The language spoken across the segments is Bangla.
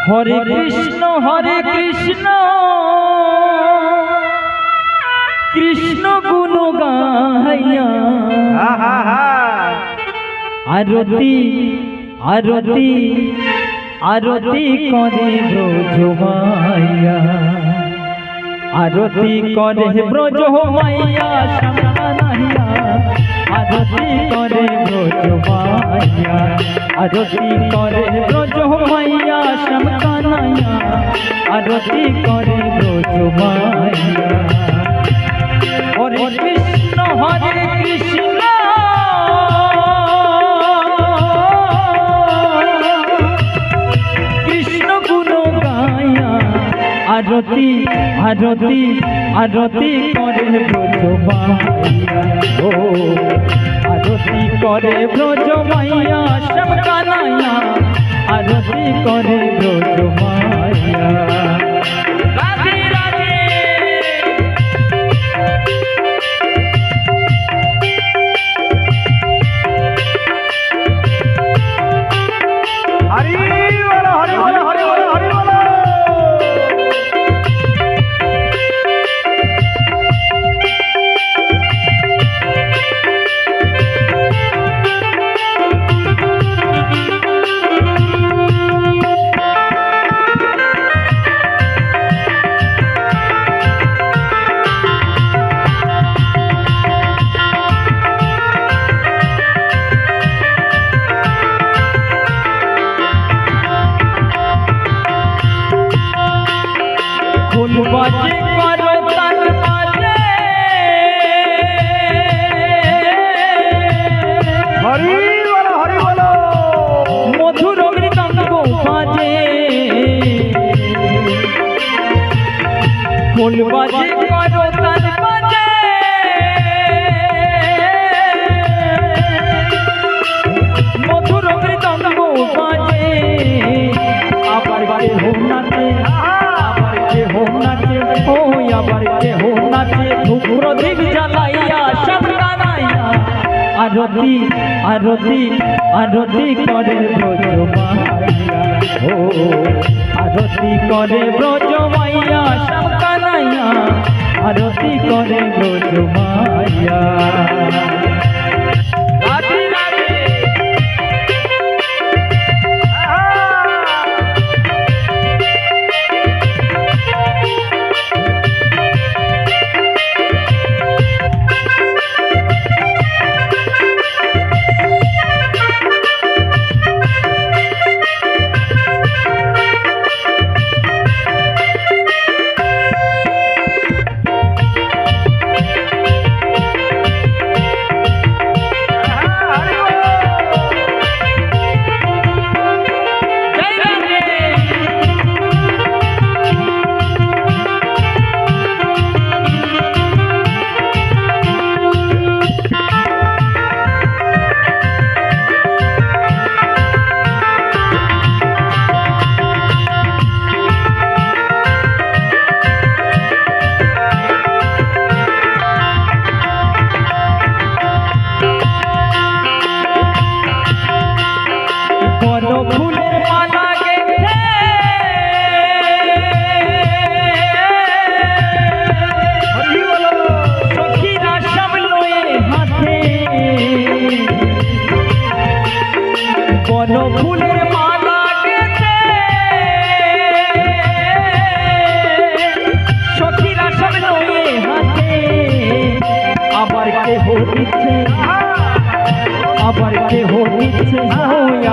হরে কৃষ্ণ কৃষ্ণ গুণ গাইয়া আরতি আরতি আরতি করে ব্রজ মাইয়া আরতি করে ব্রজ মাইয়া শ্যামকানাইয়া আরতি করে ব্রজ মাইয়া আরতি করে ব্রজ মাইয়া শ্যামকানাইয়া আরতি করে ব্রজ মাইয়া হরে কৃষ্ণ কৃষ্ণ গুণ গায়া আরতি আরতি আরতি করে ব্রজ মাইয়া ও আরতি করে ব্রজ মাইয়া শ্যামকানাইয়া আরতি করে ব্রজ মাইয়া বাজে করো তাল বাজে হরি বলো মধুর মৃদঙ্গ বাজে ফুল বাজে করো তাল বাজে মধুর মৃদঙ্গ বাজে আবার বাজে হোম নাচে আবার কেহ নাচে ধূপ প্রদীপ জ্বালাইয়া শ্যামকানাইয়া আরতি আরতি আরতি করে ব্রজ মাইয়া ও আরতি করে ব্রজ মাইয়া শ্যামকানাইয়া আরতি করে ব্রজ মাইয়া ফুলের মালা গেঁথে সখীরা সব লয়ে হাতে বন ফুলের মালা গেঁথে সখীরা সব লয়ে হাতে আবার কেহ দিচ্ছে আবার কেহ দিচ্ছে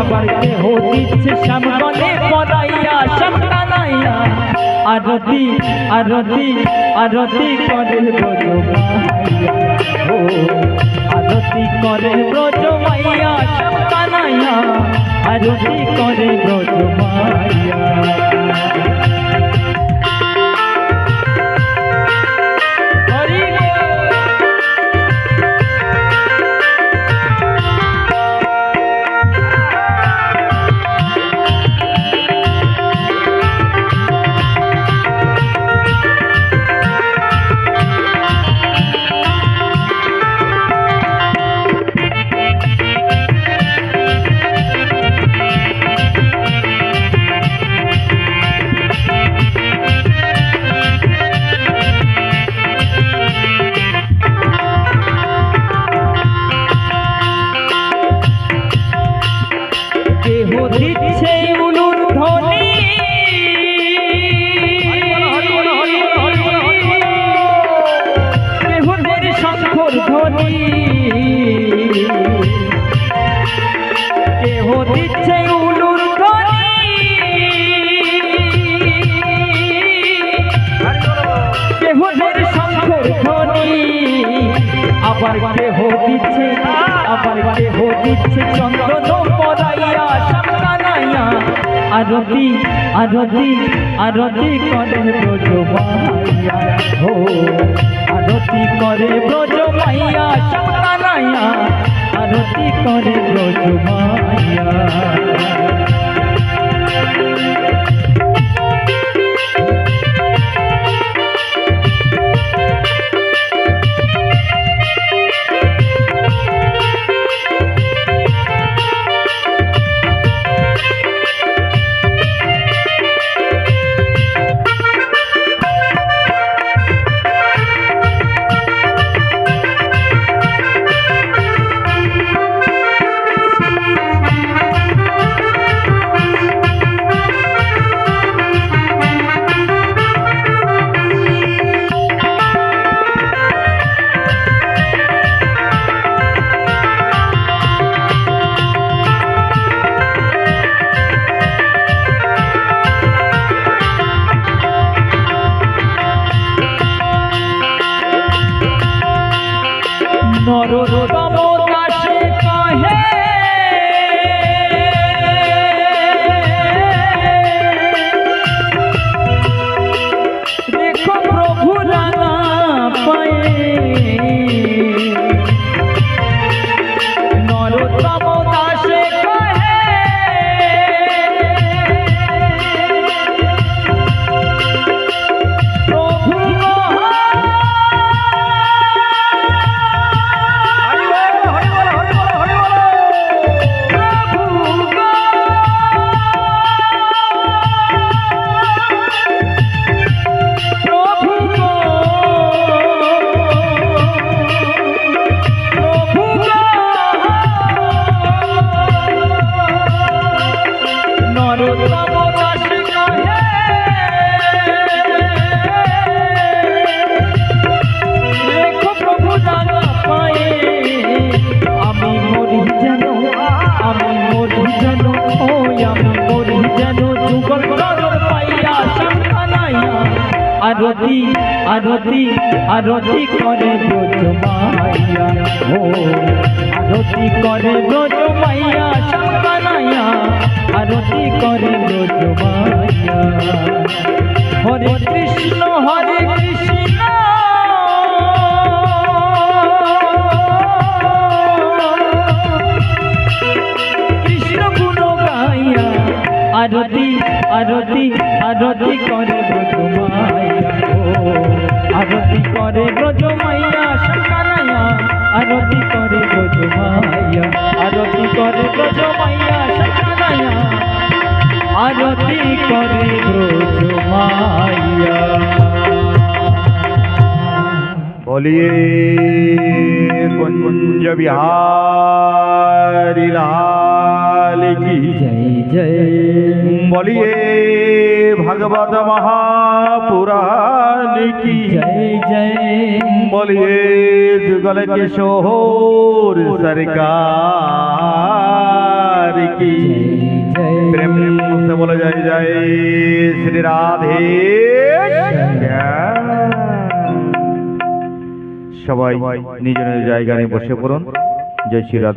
আবার কেহ দিচ্ছে শ্যামবনে পড়াইয়া শ্যামকানাইয়া আরতি আরতি আরতি করে ব্রজ মাইয়া ও আরতি করে ব্রজ মাইয়া শ্যামকানাইয়া আরতি করে ব্রজ মাইয়া কেহ দিচ্ছে উলুর ধ্বনি, কেহ দের শঙ্খর ধ্বনি, আবার কেহ দিচ্ছে, আবার কেহ দিচ্ছে চন্দন পরাইয়া সাকানাইয়া আরতি আরতি আরতি করে ব্রজ মাইয়া হো, আরতি করে ব্রজ মাইয়া সাকানাইয়া আরতি করে ব্রজ মাইয়া। নরোত্তম দাসে কহে দেখো প্রভু রাঙা পায়ে, নরোত্তম দাসে কহে প্রভু আরতি আরতি আরতি করে ব্রজ মাইয়া হো, আরতি করে ব্রজ মাইয়া সাকানাইয়া আরতি করে ব্রজ মাইয়া। হরে কৃষ্ণ কৃষ্ণ গুণ গাইয়া আরতি আরতি আরতি করে ব্রজ মাইয়া হো, আরতি করে ব্রজ মাইয়া সাকানাইয়া আরতি করে ব্রজ মাইয়া, আরতি করে ব্রজ মাইয়া সাকানাইয়া আরতি করে ব্রজ মাইয়া। बोलिए कुंज बिहारी लाल की जय जय, बोलिए भगवत महापुराण की जय जय, बोलिए जुगल किशोर सरकार की जय प्रेम से बोले जय जय श्री राधे সবাই নিজ নিজ জায়গায় বসে পড়ুন। জয় শ্রী রাধে।